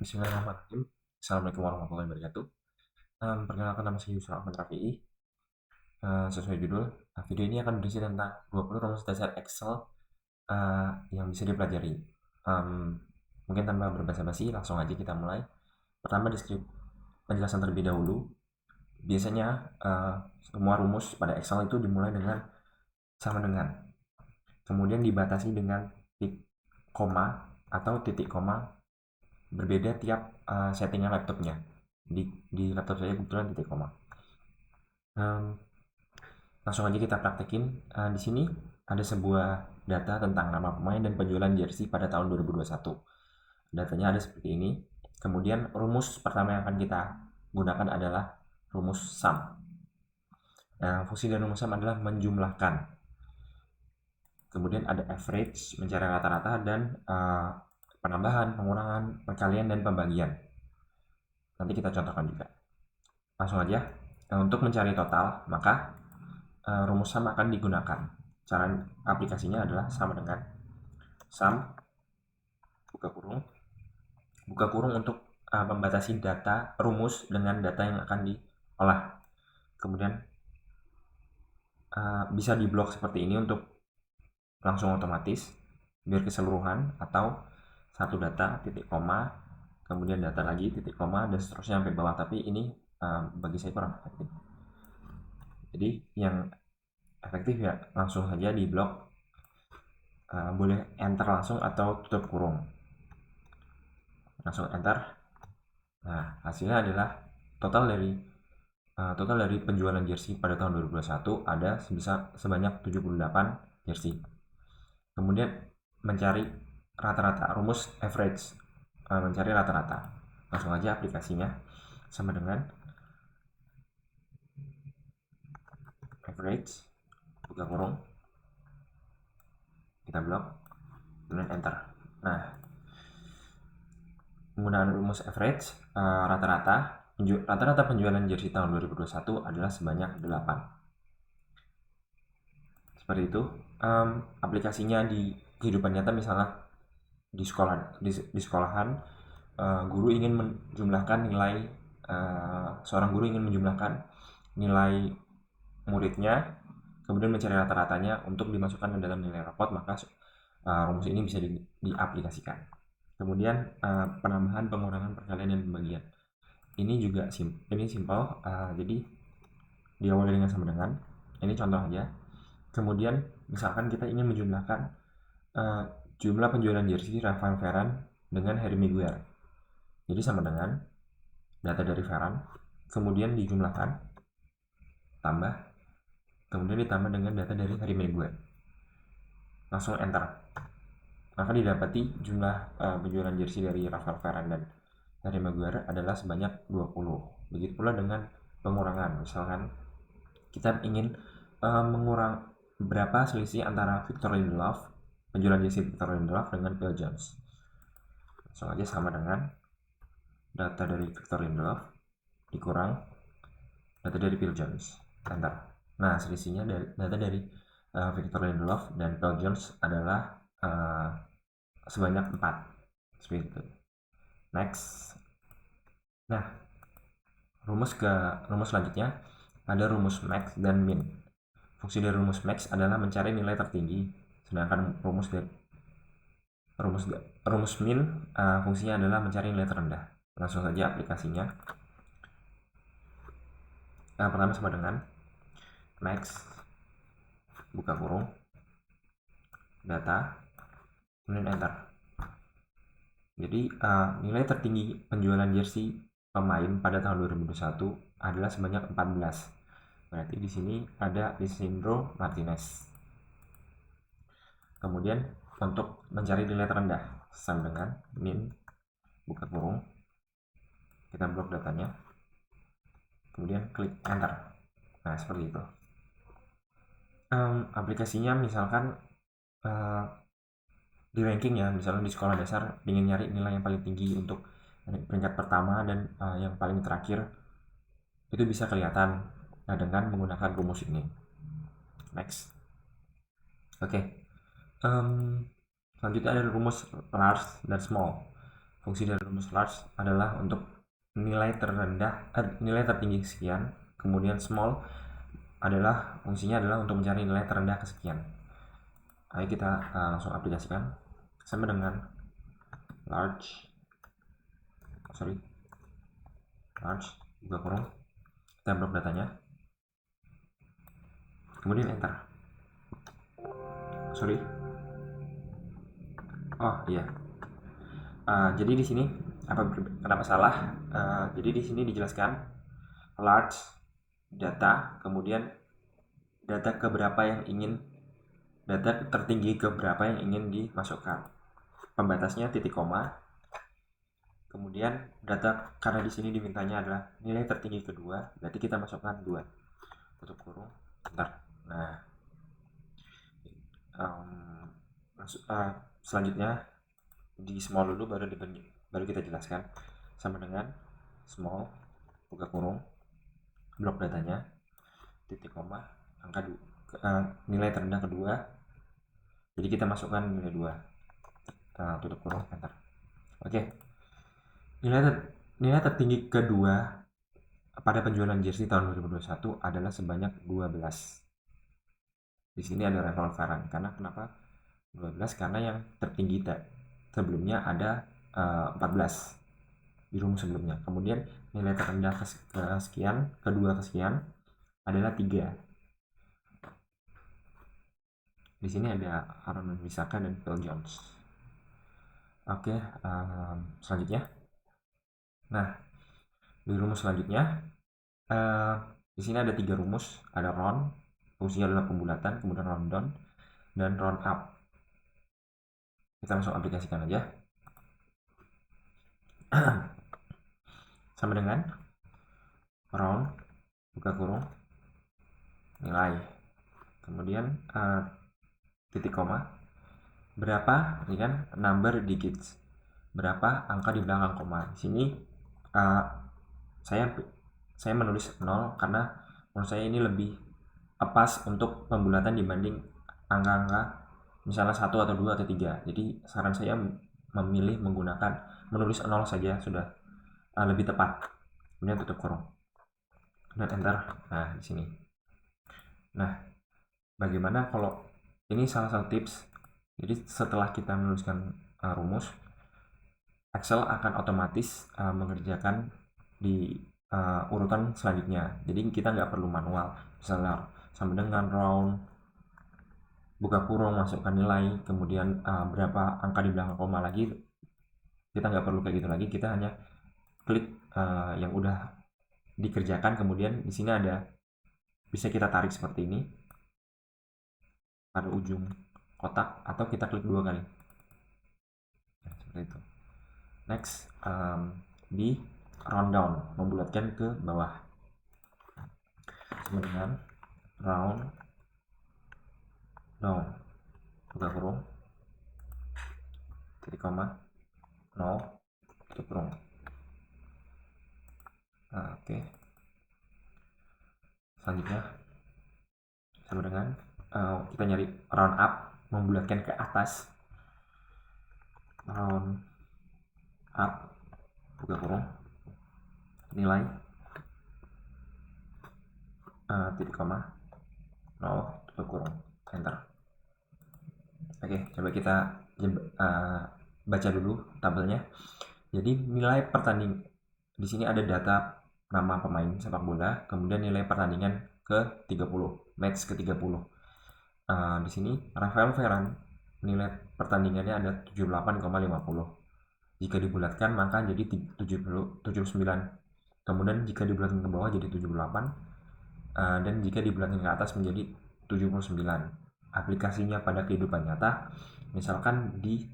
Bismillahirrahmanirrahim. Assalamualaikum warahmatullahi wabarakatuh. Perkenalkan, nama saya Yusuf Ahmad Rafi'i. Sesuai judul, video ini akan berisi tentang 20 rumus dasar Excel yang bisa dipelajari. Mungkin tanpa berbasa-basi, langsung aja kita mulai. Pertama, penjelasan terlebih dahulu. Biasanya semua rumus pada Excel itu dimulai dengan sama dengan. Kemudian dibatasi dengan koma atau titik koma, berbeda tiap settingan laptopnya. Di laptop saya kebetulan titik koma. Langsung aja kita praktekin. Di sini ada sebuah data tentang nama pemain dan penjualan jersey pada tahun 2021. Datanya ada seperti ini. Kemudian rumus pertama yang akan kita gunakan adalah rumus sum. Fungsi dari rumus sum adalah menjumlahkan. Kemudian ada average, mencari rata-rata, dan penambahan, pengurangan, perkalian, dan pembagian. Nanti kita contohkan juga. Langsung aja. Untuk mencari total, maka rumus sum akan digunakan. Cara aplikasinya adalah sama dengan sum buka kurung untuk membatasi data rumus dengan data yang akan diolah. Kemudian bisa diblok seperti ini untuk langsung otomatis biar keseluruhan, atau satu data titik koma, kemudian data lagi titik koma, dan seterusnya sampai bawah. Tapi ini bagi saya kurang efektif. Jadi yang efektif ya langsung saja di blok, boleh enter langsung atau tutup kurung. Langsung enter. Nah, hasilnya adalah total dari penjualan jersey pada tahun 2021 ada sebanyak 78 jersey. Kemudian mencari rata-rata, rumus average, mencari rata-rata. Langsung aja aplikasinya sama dengan average buka kurung, kita blok, kemudian enter. Nah, penggunaan rumus average, rata-rata penjualan jersey tahun 2021 adalah sebanyak 8. Seperti itu. Aplikasinya di kehidupan nyata, misalnya di sekolahan, guru ingin menjumlahkan nilai, seorang guru ingin menjumlahkan nilai muridnya, kemudian mencari rata-ratanya untuk dimasukkan ke dalam nilai rapot, maka rumus ini bisa diaplikasikan. Kemudian penambahan, pengurangan, perkalian, dan pembagian. Ini juga simple. Jadi diawali dengan sama dengan. Ini contoh aja. Kemudian misalkan kita ingin menjumlahkan jumlah penjualan jersey Rafael Varane dengan Harry Maguire. Jadi sama dengan data dari Varane, kemudian dijumlahkan, tambah, kemudian ditambah dengan data dari Harry Maguire. Langsung enter. Maka didapati jumlah penjualan jersey dari Rafael Varane dan Harry Maguire adalah sebanyak 20. Begitu pula dengan pengurangan. Misalkan kita ingin mengurang berapa selisih antara Victor Lindelof, penjualan jersey Victor Lindelof, dengan Phil Jones. Langsung aja sama dengan data dari Victor Lindelof dikurang data dari Phil Jones, enter. Nah, selisihnya data dari Victor Lindelof dan Phil Jones adalah sebanyak 4. Seperti itu. Next. Nah, rumus selanjutnya ada rumus max dan min. Fungsi dari rumus max adalah mencari nilai tertinggi, sedangkan rumus min fungsinya adalah mencari nilai terendah. Langsung saja aplikasinya. Pertama sama dengan max buka kurung, data, kemudian enter. Jadi nilai tertinggi penjualan jersey pemain pada tahun 2021 adalah sebanyak 14. Berarti di sini ada Lisandro Martinez. Kemudian untuk mencari nilai terendah, sama dengan min buka kurung, kita blok datanya, kemudian klik enter. Nah, seperti itu. Aplikasinya misalkan di ranking ya, misalnya di sekolah dasar ingin nyari nilai yang paling tinggi untuk peringkat pertama dan yang paling terakhir, itu bisa kelihatan dengan menggunakan rumus ini. Next. Oke. Selanjutnya ada rumus large dan small. fungsi dari rumus large adalah untuk nilai tertinggi sekian, kemudian small fungsinya adalah untuk mencari nilai terendah kesekian. Ayo kita langsung aplikasikan. Sama dengan large buka kurung, kita blok datanya, kemudian enter. Jadi di sini kenapa salah? Jadi di sini dijelaskan large data, kemudian data tertinggi keberapa yang ingin dimasukkan. Pembatasnya titik koma. Kemudian data, karena di sini dimintanya adalah nilai tertinggi kedua, berarti kita masukkan 2. Tutup kurung. Bentar. Nah, selanjutnya di small dulu, baru kita jelaskan. Sama dengan small buka kurung, blok datanya, titik koma, angka nilai terendah kedua, jadi kita masukkan nilai 2. Tutup kurung, enter. Oke. Nilai tertinggi kedua pada penjualan jersey tahun 2021 adalah sebanyak 12. Di sini ada revolveran. Kenapa 12? Karena yang tertinggi sebelumnya ada 14 di rumus sebelumnya. Kemudian nilai terendah kedua kesekian adalah 3. Di sini ada Aaron Wan-Bissaka dan Phil Jones. Oke, selanjutnya. Nah, di rumus selanjutnya, di sini ada 3 rumus. Ada round, fungsinya adalah pembulatan, kemudian round down, dan round up. Kita langsung aplikasikan aja. Sama dengan round buka kurung, nilai, kemudian titik koma, berapa, ini kan number digits, berapa angka di belakang koma. Di sini saya menulis 0 karena menurut saya ini lebih pas untuk pembulatan dibanding angka-angka misalnya 1 atau 2 atau 3. Jadi saran saya memilih menulis 0 saja sudah lebih tepat. Kemudian tutup kurung dan enter. Nah, di sini. Nah, bagaimana kalau ini salah satu tips. Jadi setelah kita menuliskan rumus, Excel akan otomatis mengerjakan di urutan selanjutnya. Jadi kita nggak perlu manual. Misalnya sama dengan round buka kurung, masukkan nilai, kemudian berapa angka di belakang koma lagi. Kita nggak perlu kayak gitu lagi. Kita hanya klik yang udah dikerjakan, kemudian di sini bisa kita tarik seperti ini pada ujung kotak, atau kita klik 2 kali. Nah, seperti itu. Next, di round down, membulatkan ke bawah. Sama dengan round down buka kurung, titik koma, 0, tutup kurung. Oke. Selanjutnya sama dengan kita nyari round up, membulatkan ke atas. Round up buka kurung, nilai, titik koma, 0, tutup kurung, enter. Oke, coba kita baca dulu tabelnya. Jadi nilai pertandingan di sini ada data nama pemain sepak bola, kemudian nilai pertandingan ke 30, match ke 30. Di sini Rafael Varane nilai pertandingannya ada 78,50. Jika dibulatkan maka jadi 79. Kemudian jika dibulatkan ke bawah jadi 78, dan jika dibulatkan ke atas menjadi 79. Aplikasinya pada kehidupan nyata, misalkan di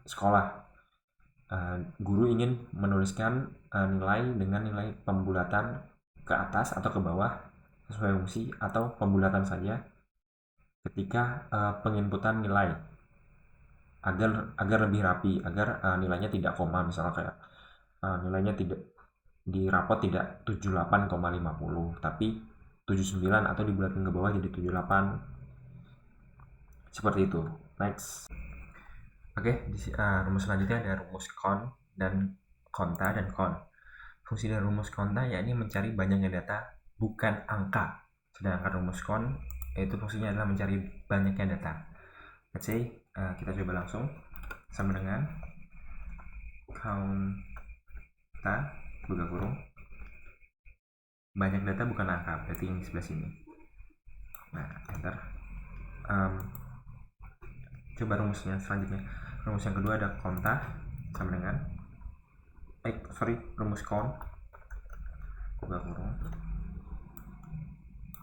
sekolah, guru ingin menuliskan nilai dengan nilai pembulatan ke atas atau ke bawah sesuai fungsi, atau pembulatan saja ketika penginputan nilai agar lebih rapi, agar nilainya tidak koma, misalnya kayak nilainya tidak di rapot tidak 78,50 tapi 79, atau dibulatkan ke bawah jadi 78, seperti itu. Next. Oke, rumus selanjutnya ada rumus count dan konta dan kon. Fungsi dari rumus konta yakni mencari banyaknya data, bukan angka. Sedangkan rumus kon itu fungsinya adalah mencari banyaknya data. Let's say kita coba langsung, sama dengan konta buka kurung banyak data bukan angka, berarti yang di sebelah sini. Nah, enter. Coba rumusnya selanjutnya. Rumus yang kedua ada konta sama dengan rumus kon buka kurung.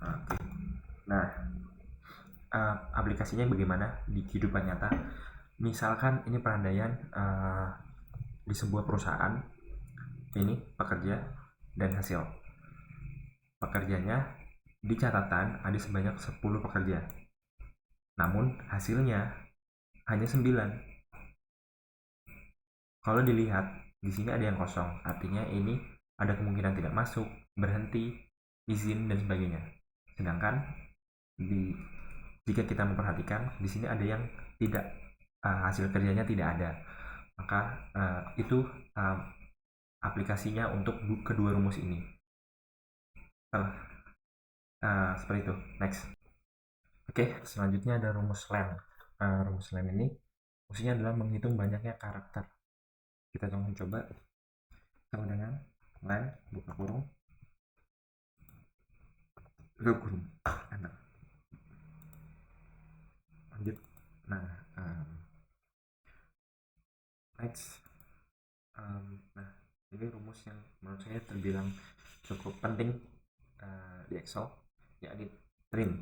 Oke. Nah, aplikasinya bagaimana di kehidupan nyata? Misalkan ini perandaian di sebuah perusahaan, ini pekerja dan hasil. Pekerjanya di catatan ada sebanyak 10 pekerja, namun hasilnya hanya 9. Kalau dilihat di sini ada yang kosong, artinya ini ada kemungkinan tidak masuk, berhenti, izin dan sebagainya. Sedangkan jika kita memperhatikan di sini ada yang tidak, hasil kerjanya tidak ada, maka itu aplikasinya untuk kedua rumus ini. Seperti itu. Next. Oke, selanjutnya ada rumus len. Rumus len ini fungsinya adalah menghitung banyaknya karakter. Kita langsung coba, sama dengan len buka kurung enter. Lanjut. Nah, next. Nah, ini rumus yang menurut saya terbilang cukup penting di Excel, yakni trim.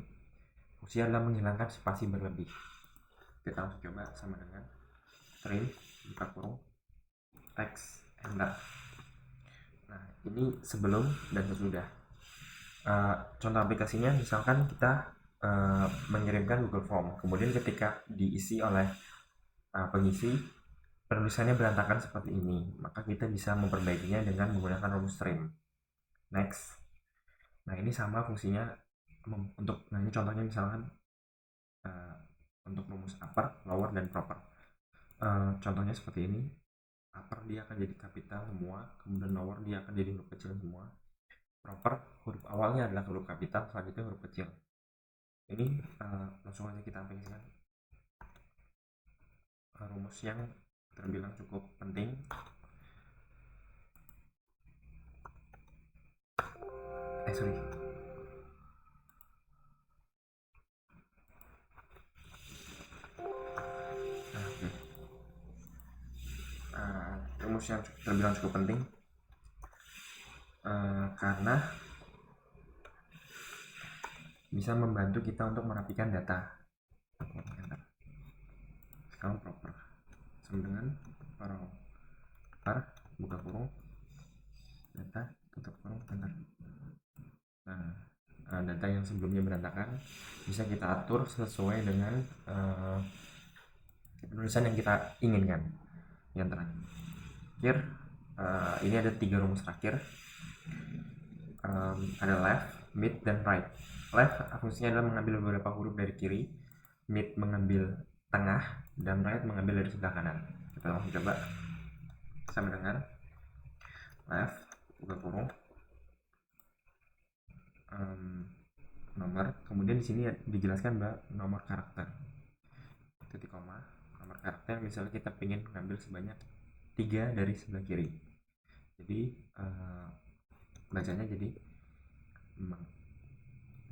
Fungsinya adalah menghilangkan spasi berlebih. Kita langsung coba, sama dengan trim buka kurung text enter. Nah, ini sebelum dan sesudah. Contoh aplikasinya, misalkan kita mengirimkan Google Form, kemudian ketika diisi oleh pengisi, penulisannya berantakan seperti ini, maka kita bisa memperbaikinya dengan menggunakan rumus trim. Next. Nah, ini sama fungsinya untuk, nah ini contohnya misalkan untuk rumus upper, lower, dan proper. Contohnya seperti ini. Upper dia akan jadi kapital semua, kemudian lower dia akan jadi huruf kecil semua. Proper, huruf awalnya adalah huruf kapital, selanjutnya huruf kecil. Ini langsung aja kita aplikasikan rumus yang terbilang cukup penting. Sorry. Rumus yang terbilang cukup penting karena bisa membantu kita untuk merapikan data. Sekarang proper sama dengan proper buka kurung data tutup kurung enter. Nah, data yang sebelumnya berantakan bisa kita atur sesuai dengan penulisan yang kita inginkan. Yang terakhir, ini ada 3 rumus terakhir. Ada left, mid, dan right. Left fungsinya adalah mengambil beberapa huruf dari kiri, mid mengambil tengah, dan right mengambil dari sebelah kanan. Kita langsung coba, sama dengan left buka kurung nomor, kemudian di sini dijelaskan bahwa nomor karakter, titik koma, nomor karakter. Misalnya kita ingin mengambil sebanyak 3 dari sebelah kiri, jadi bacanya jadi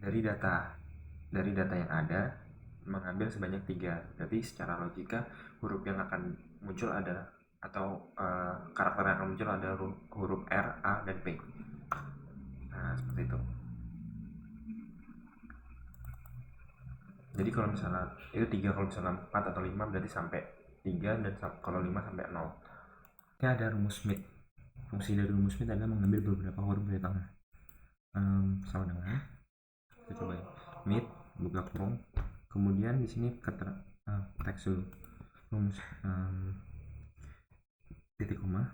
dari data yang ada mengambil sebanyak 3. Berarti secara logika huruf yang akan muncul adalah, atau karakter yang akan muncul adalah huruf R, A, dan P. Nah, seperti itu. Jadi kalau misalnya itu 3, kalau misalnya 4 atau 5 berarti sampai 3, dan kalau 5 sampai 0. Ini ada rumus mid. Fungsi dari rumus mid adalah mengambil beberapa huruf dari tengah. Sama dengan, kita coba ya, mid buka kurung, kemudian di sini teks dulu, rumus titik koma,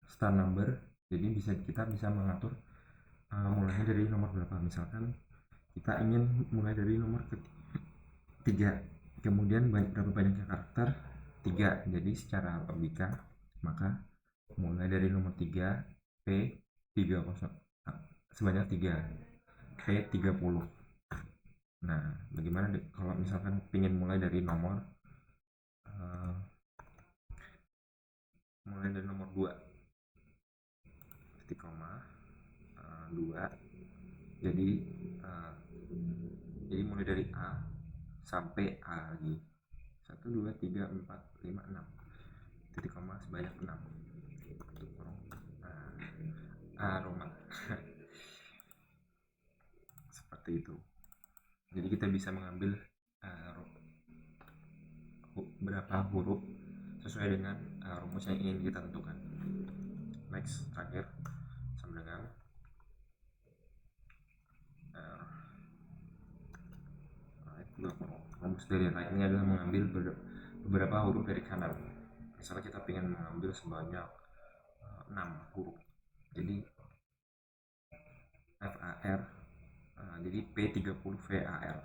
start number. Jadi kita bisa mengatur mulainya dari nomor berapa. Misalkan kita ingin mulai dari nomor 3, kemudian berapa banyaknya karakter 3. Jadi secara logika Maka mulai dari nomor 3 P30 sebanyak 3 P30. Nah, bagaimana kalau misalkan ingin mulai dari nomor nomor 2 titik koma 2, jadi mulai dari A sampai A lagi 1 2 3 4 5 6 titik koma sebanyak 6 untuk kurung Roma. Seperti itu. Jadi kita bisa mengambil berapa huruf sesuai dengan rumus yang ingin kita tentukan. Next, terakhir sama dengan rumus dari right ini adalah mengambil beberapa huruf dari kanan. Misalnya kita ingin mengambil sebanyak 6 huruf, jadi FAR, jadi P30 VAR.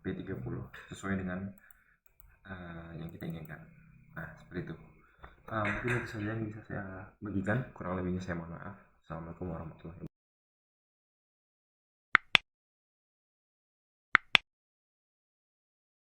P30 sesuai dengan yang kita inginkan. Nah, seperti itu. Mungkin itu saja yang bisa saya bagikan, kurang lebihnya saya mohon maaf. Assalamualaikum warahmatullahi wabarakatuh.